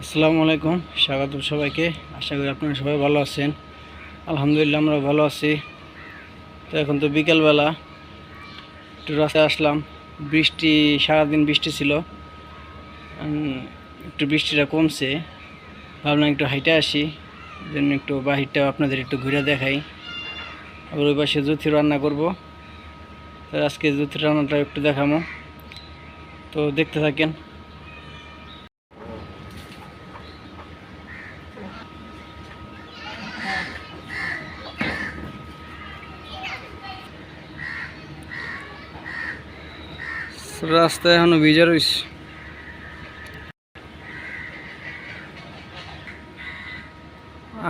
আসসালামু আলাইকুম, স্বাগত সবাইকে। আশা করি আপনারা সবাই ভালো আছেন। আলহামদুলিল্লাহ আমরা ভালো আছি। তো এখন তো বিকেলবেলা একটু রাস্তায় আসলাম। বৃষ্টি, সারাদিন বৃষ্টি ছিল, একটু বৃষ্টিটা কমছে। ভাবলাম একটু হাইটে আসি, জন্য একটু বাহিরটা আপনাদের একটু ঘুরে দেখাই। আবার ওই পাশে জুথি রান্না করব। তো আজকে জুথি রান্নাটা একটু দেখাবো, তো দেখতে থাকেন। রাস্তায় এখনো ভিজা রয়েছে।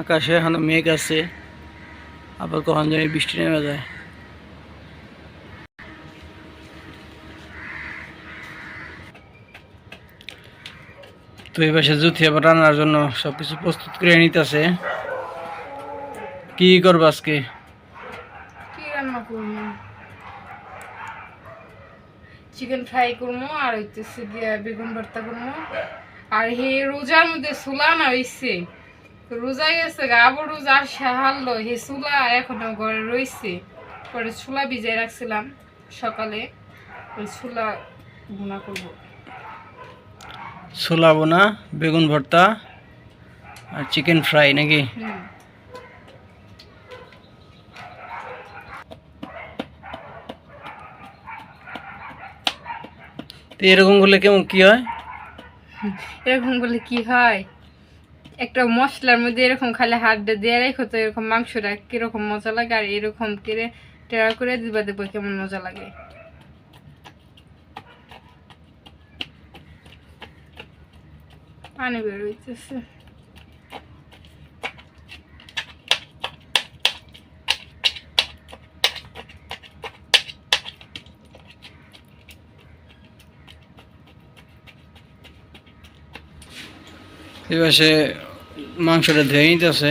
আকাশে এখনো মেঘ আছে, আবার কখন জানি বৃষ্টি নেমে যায়। তো এই পাশে জুথি আবার রান্নার জন্য সবকিছু প্রস্তুত করে নিতেছে। কি করবো আজকে? কি রান্না করবো? চিকেন ফ্রাই করবো, আর হইতেছে গিয়া বেগুন ভর্তা করবো। আর হে রোজার মধ্যে চুলা না হইছে, রোজা গেছে গা, আবার রোজা সাহালো, হে চুলা এখনো ঘরে রইছে। পরে চুলা ভিজাই রাখছিলাম সকালে, ওই চুলা ভুনা করবো। ছোলা বোনা, বেগুন ভর্তা আর চিকেন ফ্রাই নাকি? তো এরকম করলে কেমন কি হয়? এরকম করলে কি হয়, একটা মশলার মধ্যে এরকম খালি হাতটা দিয়ে রেখো তো এরকম মাংসটা কিরকম মজা লাগে, আর এরকম করে টেরা করে দিবা, দেখবো কেমন মজা লাগে। পানি বের হইতেছে। এই পাশে মাংসটা ধুয়ে নিতেছে।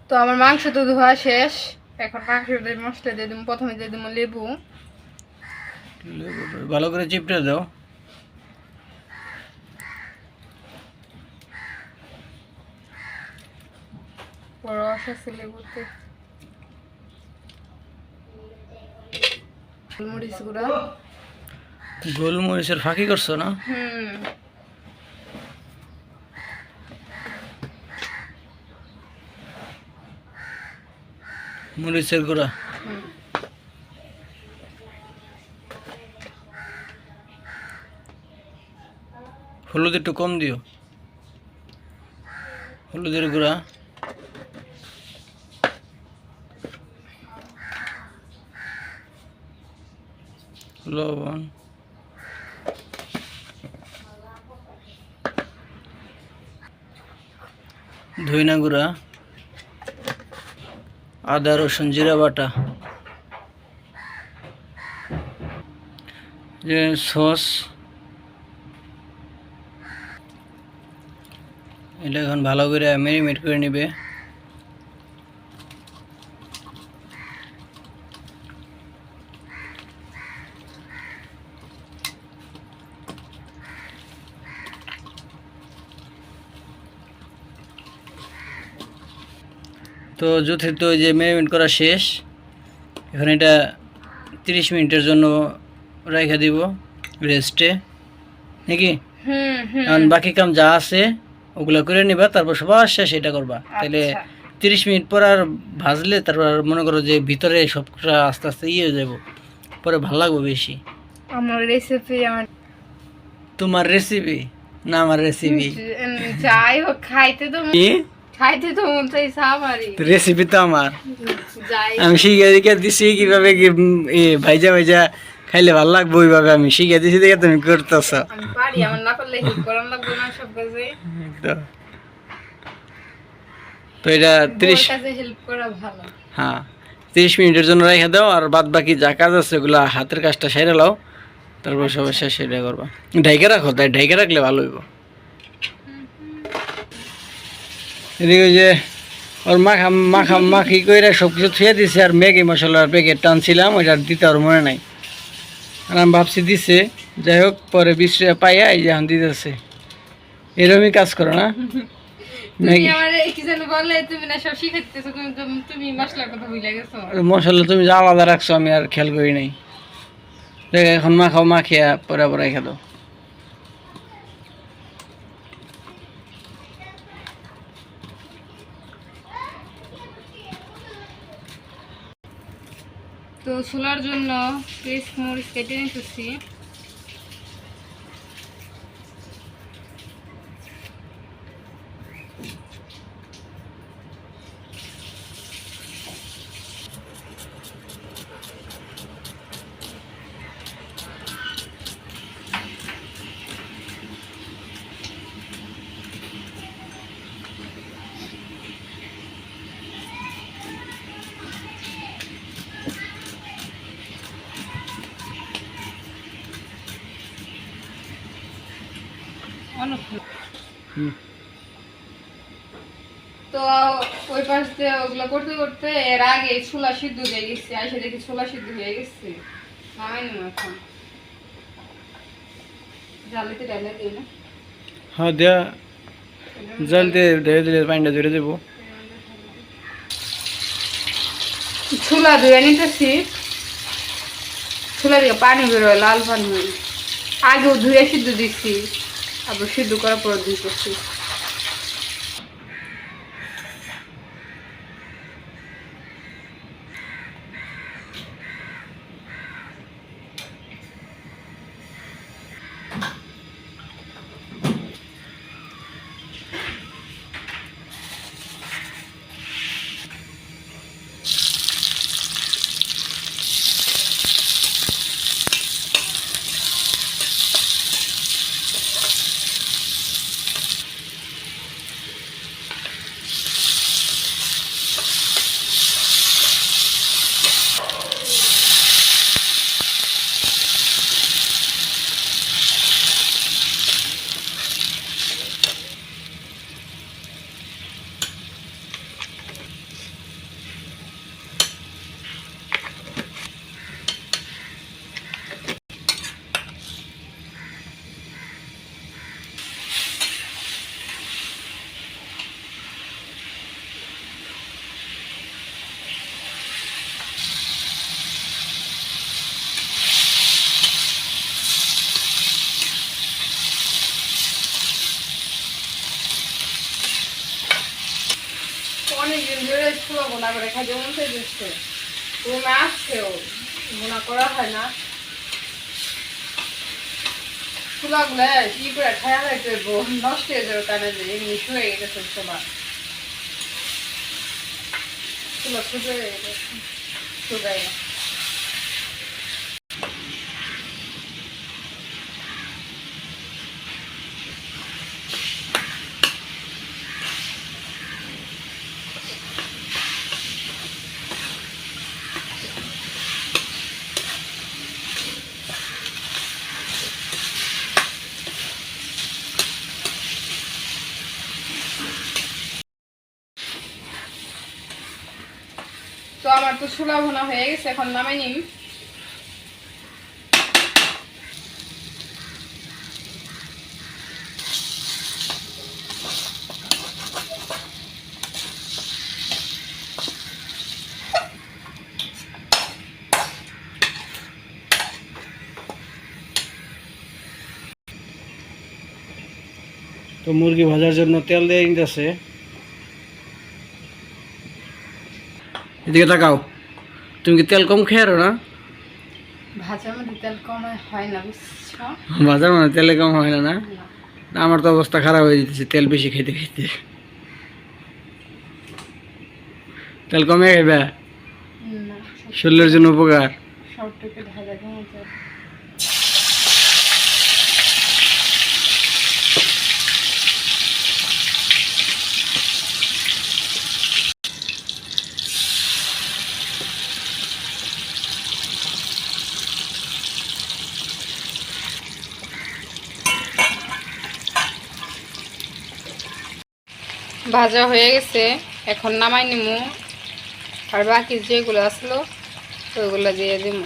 তো আমার মাংস তো ধোয়া শেষ, এখন মাংসটা মশলা দিয়ে দিব। প্রথমে দিয়ে দিব লেবু, ভালো করে চিপটে দাও। রস আছে লেবুতে, গোলমরিচ গুঁড়া। গোলমরিচের ফাঁকি করছো না? মরিচের গুঁড়া। হলুদ একটু কম দিও, হলুদের গুঁড়া। লবণ, ধইনা গুঁড়া, আদা রসুন জিরা বাটা, যে সস, এটা এখন ভালো করে ম্যারিনেট করে নেবে। তো যথার্থ যে ম্যারিনেট করা শেষ, এখন এটা 30 মিনিটের জন্য রেখে দিব রেস্টে নাকি? এখন বাকি কাম যা আছে ওগুলো করে নিবা, তারপর সবার শেষ এটা করবা। তাহলে 30 মিনিট পর আর ভাজলে তারপর মনে করো যে ভিতরে সবটা আস্তে আস্তে ইয়ে হয়ে যাব, পরে ভালো লাগবে বেশি। আমার রেসিপি, তোমার রেসিপি না আমার রেসিপি? যাই হোক, খাইতে তো মন চাইছে আমারই। রেসিপি তো আমার, আমি শিখে দিছি কিভাবে ভাইজা ভাইজা খাইলে ভালো লাগবে, ওইভাবে আমি শিখে দিছি, দেখে তুমি করতেছ। আমি পারি, আমার না পারলে হেল্প করার লাগবে না সব কাজে। তো এটা 30 কাজে হেল্প করা ভালো। হ্যাঁ, 30 মিনিটের জন্য রেখে দাও, আর বাদ বাকি যা কাজ আছে ওগুলা হাতের কাজটা সেরে লাও, তারপর সবার শেষে এটা করবা। ঢাইকা রাখো, তাই ঢাইকা রাখলে ভালো হইব। এদিকে ওই যে ওর মাখি কইরা সব কিছু থুয়ে দিছে, আর ম্যাগি মশলার প্যাকেট টানছিলাম, ওইটা দিতে আর মনে নাই। আর আমি ভাবছি দিছে, যাই হোক পরে বিশ্রে পাইয়া এই যে এখন দিতেছে। এরকমই কাজ করো না তুমি আমারে কি যেন বলে, তুমি না সব শিখাইতেছো, তুমি মশলার কথা ভুলে গেছো। মশলা তুমি যা আলাদা রাখছো আমি আর খেয়াল করি নাই। দেখ এখন মাখাও, মাখিয়া পরে পরে খেলো। তো ছোলার জন্য পেস্ট মরিচ কেটে নিতেছি। তো ওই পাশ দিয়ে ওগুলো করতে করতে এর আগে ছোলা সিদ্ধ হয়ে গেছে, আইসা দেখি ছোলা সিদ্ধ হয়ে গেছে, নামাই নিব এখন। জালিতে ডালে দিই না, হ্যাঁ দেয়া জল দিয়ে ধরে দিলে পানিটা ধরে দেবো। ছোলা ধুয়ে নিতেছি, ছোলা দিয়ে পানি বেরোয়, লাল পানি হয়। আগেও ধুয়ে সিদ্ধ দিচ্ছি, আবার সিদ্ধ করার পর দিতেছি। অনেকদিন ধরে ছোলা বোনা করে খাই, যেমন দিচ্ছে তুমি আসছেও বোনা করা হয় না। ছোলাগুলো কি করে খাওয়া হয়তো নষ্ট হয়ে যাবে, কারণে যে এমনি শুয়ে গেছে ছোলা, ছোলা শুয়ে গেছে শুকায়। তো আমার তো ছোলা ভোনা হয়ে গেছে, এখন নামাই নিম। তো মুরগি ভাজার জন্য তেল দিয়ে নিতেছে। এদিকে তাকাও, তুমি কি তেল কম খেয়ারো না? ভাজার মধ্যে তেল কম হয় না, বুঝছো? ভাজার মানে তেলে কম হয় না? না, আমার তো অবস্থা খারাপ হয়ে যেতেছে তেল বেশি খেতে খেতে। তেল কমে খাইবা, শরীরের জন্য উপকার। সবটুকু ভাজা কেমন ভাজা হয়ে গেছে, এখন নামাই নিমু। আর বাকি যেগুলো আসলো ওইগুলো দিয়ে দিব,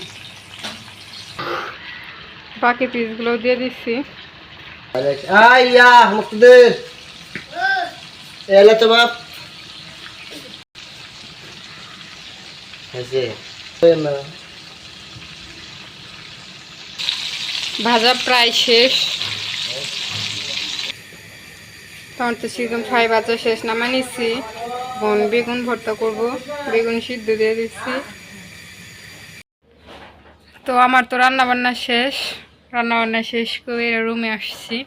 বাকি পিসগুলো দিয়ে দিচ্ছি। আইয়া মুক্তদের এলে তো বাপ আছে না। ভাজা প্রায় শেষ, তখন তো চিকেন ফ্রাই ভাজা শেষ, নামাই নিচ্ছি। এখন বেগুন ভর্তা করব, বেগুন সিদ্ধ দিয়ে দিচ্ছি। তো আমার তো রান্নাবান্না শেষ করে রুমে আসছি।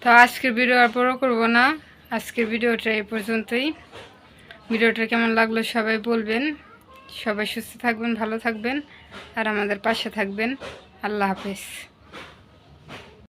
তো আজকের ভিডিও আর বড় করবো না, আজকের ভিডিওটা এই পর্যন্তই। ভিডিওটা কেমন লাগলো সবাই বলবেন। সবাই সুস্থ থাকবেন, ভালো থাকবেন, আর আমাদের পাশে থাকবেন। আল্লাহ হাফেজ।